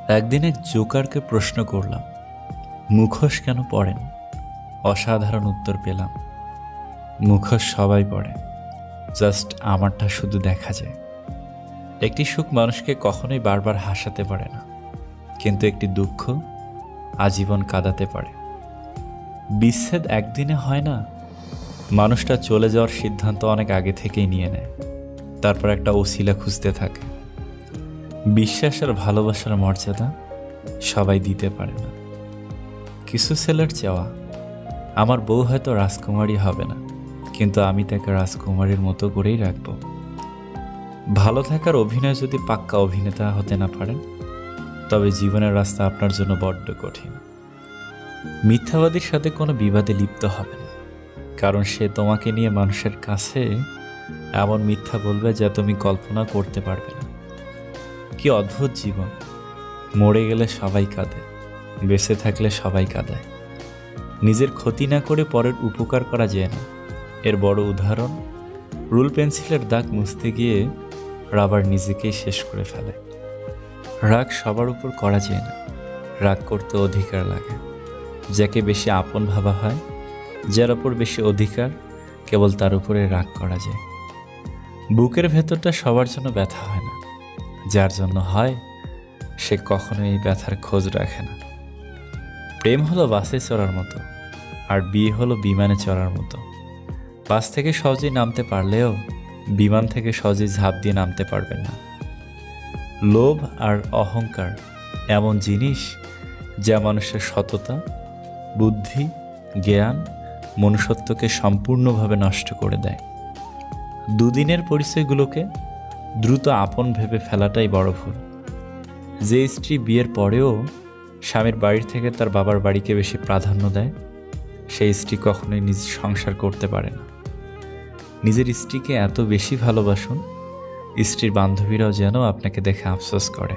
একদিন এক জোকারকে প্রশ্ন করলাম, মুখোশ কেন পড়েন? অসাধারণ উত্তর পেলাম, মুখোশ সবাই পড়ে, জাস্ট আমারটা শুধু দেখা যায়। একটি সুখ মানুষকে কখনোই বারবার হাসাতে পারে না, কিন্তু একটি দুঃখ আজীবন কাঁদাতে পারে। বিচ্ছেদ একদিনে হয় না, মানুষটা চলে যাওয়ার সিদ্ধান্ত অনেক আগে থেকেই নিয়ে নেয়, তারপর একটা ওসিলা খুঁজতে থাকে। বিশ্বাস আর ভালোবাসার মর্যাদা সবাই দিতে পারে না। কিছু ছেলের চাওয়া, আমার বউ হয়তো রাজকুমারী হবে না, কিন্তু আমি তাকে রাজকুমারীর মতো করেই রাখব। ভালো থাকার অভিনয় যদি পাক্কা অভিনেতা হতে না পারেন, তবে জীবনের রাস্তা আপনার জন্য বড্ড কঠিন। মিথ্যাবাদীর সাথে কোনো বিবাদে লিপ্ত হবে না, কারণ সে তোমাকে নিয়ে মানুষের কাছে এমন মিথ্যা বলবে যা তুমি কল্পনা করতে পারবে না। কি অদ্ভুত জীবন! মরে গেলে সবাই কাঁদে, বেঁচে থাকলে সবাই কাঁদায়। নিজের ক্ষতি না করে পরের উপকার করা যায় না। এর বড় উদাহরণ, রুল পেন্সিলের দাগ মুছতে গিয়ে রাবার নিজেকেই শেষ করে ফেলে। রাগ সবার উপর করা যায় না, রাগ করতে অধিকার লাগে। যাকে বেশি আপন ভাবা হয়, যার ওপর বেশি অধিকার, কেবল তার উপরে রাগ করা যায়। বুকের ভেতরটা সবার জন্য ব্যথা হয় না, যার জন্য হয় সে কখনো এই ব্যথার খোঁজ রাখে না। প্রেম হলো বাসে চড়ার মতো, আর বিয়ে হলো বিমানে চড়ার মতো। বাস থেকে সহজেই নামতে পারলেও বিমান থেকে সহজেই ঝাঁপ দিয়ে নামতে পারবেন না। লোভ আর অহংকার এমন জিনিস যা মানুষের সততা, বুদ্ধি, জ্ঞান, মনুষ্যত্বকে সম্পূর্ণভাবে নষ্ট করে দেয়। দুদিনের পরিচয়গুলোকে দ্রুত আপন ভেবে ফেলাটাই বড় ভুল। যে স্ত্রী বিয়ের পরেও স্বামীর বাড়ির থেকে তার বাবার বাড়িকে বেশি প্রাধান্য দেয়, সেই স্ত্রী কখনোই নিজ সংসার করতে পারে না। নিজের স্ত্রীকে এত বেশি ভালোবাসুন, স্ত্রীর বান্ধবীরাও যেন আপনাকে দেখে আফসোস করে।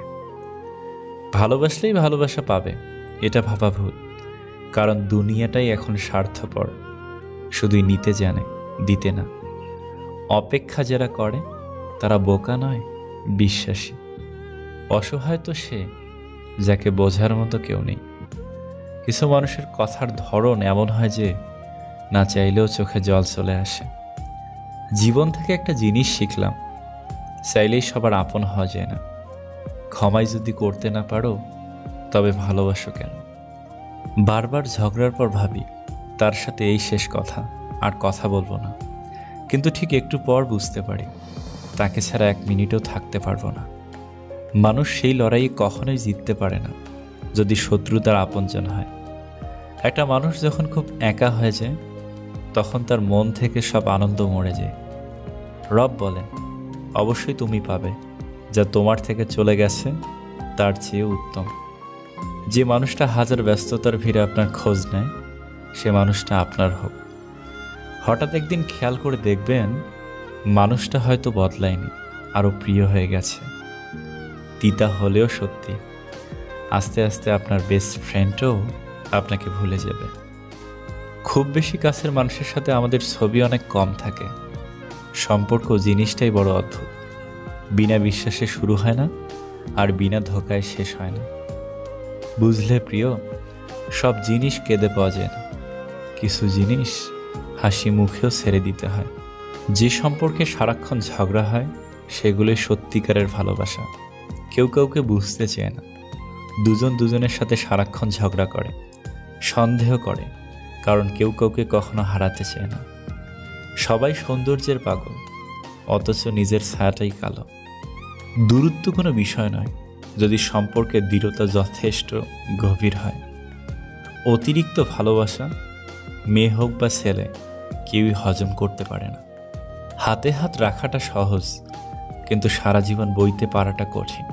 ভালোবাসলেই ভালোবাসা পাবে, এটা ভাবা ভুল। কারণ দুনিয়াটাই এখন স্বার্থপর, শুধুই নিতে জানে, দিতে না। অপেক্ষা যারা করে তারা বোকা নয়, বিশ্বাসী। অসহায় তো সে যাকে বোঝার মতো কেউ নেই। কিছু মানুষের কথার ধরন এমন হয় যে না চাইলেও চোখে জল চলে আসে। জীবন থেকে একটা জিনিস শিখলাম, চাইলেই সবার আপন হওয়া যায় না। ক্ষমাই যদি করতে না পারো, তবে ভালোবাসো কেন? বারবার ঝগড়ার পর ভাবি তার সাথে এই শেষ কথা, আর কথা বলবো না। কিন্তু ঠিক একটু পর বুঝতে পারি তাকে ছাড়া এক মিনিটও থাকতে পারবো না। মানুষ সেই লড়াইয়ে কখনোই জিততে পারে না যদি শত্রু তার আপনজন হয়। একটা মানুষ যখন খুব একা হয়ে যায়, তখন তার মন থেকে সব আনন্দ মরে যায়। রব বলেন, অবশ্যই তুমি পাবে যা তোমার থেকে চলে গেছে তার চেয়ে উত্তম। যে মানুষটা হাজার ব্যস্ততার ভিড়ে আপনার খোঁজ নেয়, সে মানুষটা আপনার হোক। হঠাৎ একদিন খেয়াল করে দেখবেন মানুষটা হয়তো বদলায়নি, আরও প্রিয় হয়ে গেছে। তিতা হলেও সত্যি, আস্তে আস্তে আপনার বেস্ট ফ্রেন্ডও আপনাকে ভুলে যাবে। খুব বেশি কাছের মানুষের সাথে আমাদের ছবি অনেক কম থাকে। সম্পর্ক জিনিসটাই বড় অদ্ভুত। বিনা বিশ্বাসে শুরু হয় না, আর বিনা ধোকায় শেষ হয় না। বুঝলে প্রিয়, সব জিনিস কেঁদে পাওয়া যায় না, কিছু জিনিস হাসি মুখেও ছেড়ে দিতে হয়। যে সম্পর্কে সারাক্ষণ ঝগড়া হয়, সেগুলোই সত্যিকারের ভালোবাসা। কেউ কাউকে বুঝতে চায় না, দুজন দুজনের সাথে সারাক্ষণ ঝগড়া করে, সন্দেহ করে, কারণ কেউ কাউকে কখনো হারাতে চায় না। সবাই সৌন্দর্যের পাগল, অথচ নিজের ছায়াটাই কালো। দূরত্ব কোনো বিষয় নয়, যদি সম্পর্কের দৃঢ়তা যথেষ্ট গভীর হয়। অতিরিক্ত ভালোবাসা, মেয়ে হোক বা ছেলে, কেউই হজম করতে পারে না। হাতে হাত রাখাটা সহজ, কিন্তু সারা জীবন বইতে পারাটা কঠিন।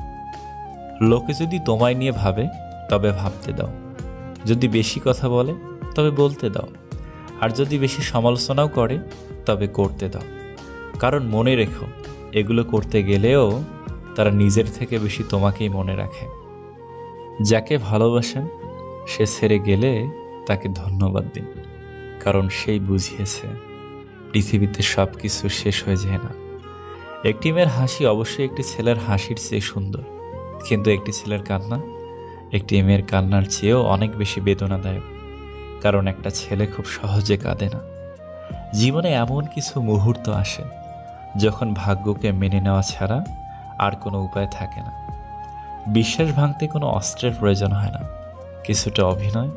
লোকে যদি তোমায় নিয়ে ভাবে, তবে ভাবতে দাও। যদি বেশি কথা বলে, তবে বলতে দাও। আর যদি বেশি সমালোচনাও করে, তবে করতে দাও। কারণ মনে রেখো, এগুলো করতে গেলেও তারা নিজের থেকে বেশি তোমাকেই মনে রাখে। যাকে ভালোবাসেন সে ছেড়ে গেলে তাকে ধন্যবাদ দিন, কারণ সেই বুঝিয়েছে পৃথিবীতে সব কিছু শেষ হয়ে যায় না। একটি মেয়ের হাসি অবশ্যই একটি ছেলের হাসির চেয়ে সুন্দর, কিন্তু একটি ছেলের কান্না একটি মেয়ের কান্নার চেয়েও অনেক বেশি বেদনাদায়ক, কারণ একটা ছেলে খুব সহজে কাঁদে না। জীবনে এমন কিছু মুহূর্ত আসে যখন ভাগ্যকে মেনে নেওয়া ছাড়া আর কোনো উপায় থাকে না। বিশ্বাস ভাঙতে কোনো অস্ত্রের প্রয়োজন হয় না, কিছুটা অভিনয়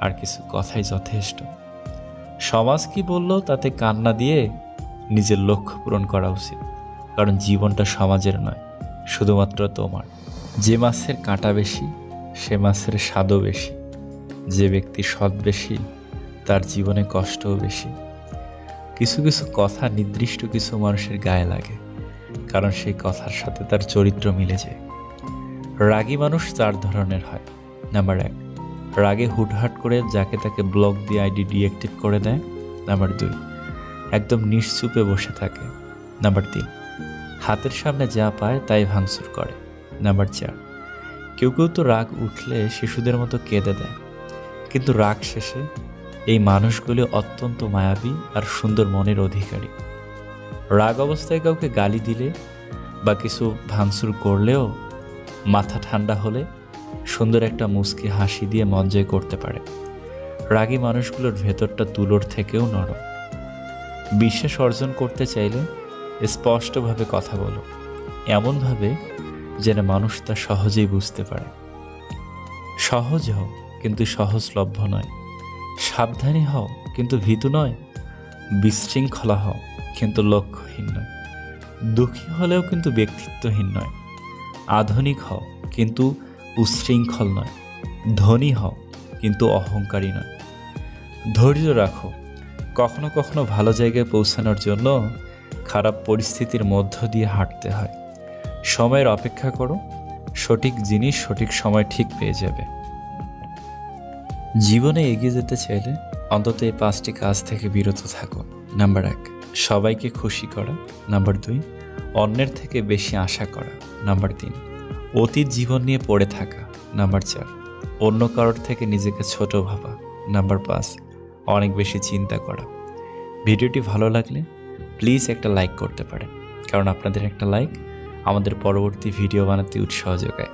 আর কিছু কথাই যথেষ্ট। সমাজ কি বলল তাতে কান্না দিয়ে নিজের লক্ষ্য পূরণ করা উচিত, কারণ জীবনটা সমাজের নয়, শুধুমাত্র তোমার। যে মাছের কাঁটা বেশি সে মাছের স্বাদও বেশি। যে ব্যক্তি সৎ বেশি তার জীবনে কষ্টও বেশি। কিছু কিছু কথা নির্দিষ্ট কিছু মানুষের গায়ে লাগে, কারণ সেই কথার সাথে তার চরিত্র মিলে যায়। রাগী মানুষ 4 ধরনের হয়। নাম্বার 1, রাগে হুটহাট করে যাকে তাকে ব্লক দিয়ে আইডি ডিঅ্যাক্টিভ করে দেয়। নাম্বার 2, একদম নিশ্চুপে বসে থাকে। নাম্বার 3, হাতের সামনে যা পায় তাই ভাঙচুর করে। নাম্বার 4, কেউ কেউ তো রাগ উঠলে শিশুদের মতো কেঁদে দেয়, কিন্তু রাগ শেষে এই মানুষগুলি অত্যন্ত মায়াবী আর সুন্দর মনের অধিকারী। রাগ অবস্থায় কাউকে গালি দিলে বা কিছু ভাঙচুর করলেও মাথা ঠান্ডা হলে সুন্দর একটা মুচকি হাসি দিয়ে মন জয় করতে পারে। রাগী মানুষগুলোর ভেতরটা তুলোর থেকেও নরম। বিশ্বাস অর্জন করতে চাইলে স্পষ্টভাবে কথা বলো, এমনভাবে যেন মানুষ তা সহজেই বুঝতে পারে। সহজ হও কিন্তু সহজলভ্য নয়। সাবধানী হও কিন্তু ভীতু নয়। বিশৃঙ্খলা হও কিন্তু লক্ষ্যহীন নয়। দুঃখী হলেও কিন্তু ব্যক্তিত্বহীন নয়। আধুনিক হও কিন্তু উচ্ছৃঙ্খল নয়। ধনী হও কিন্তু অহংকারী নয়। ধৈর্য রাখো, কখনো কখনো ভালো জায়গায় পৌঁছানোর জন্য খারাপ পরিস্থিতির মধ্য দিয়ে হাঁটতে হয়। সময়ের অপেক্ষা করো, সঠিক জিনিস সঠিক সময় ঠিক পেয়ে যাবে। জীবনে এগিয়ে যেতে চাইলে অন্তত এই 5টি কাজ থেকে বিরত থাকো। নাম্বার 1, সবাইকে খুশি করা। নাম্বার 2, অন্যের থেকে বেশি আশা করা। নাম্বার 3, অতীত জীবন নিয়ে পড়ে থাকা। নাম্বার 4, অন্য কারোর থেকে নিজেকে ছোট ভাবা। নাম্বার 5, অনেক বেশি চিন্তা করা। ভিডিওটি ভালো লাগলে প্লিজ একটা লাইক করতে পারেন, কারণ আপনাদের একটা লাইক আমাদের পরবর্তী ভিডিও বানাতে উৎসাহ যোগায়।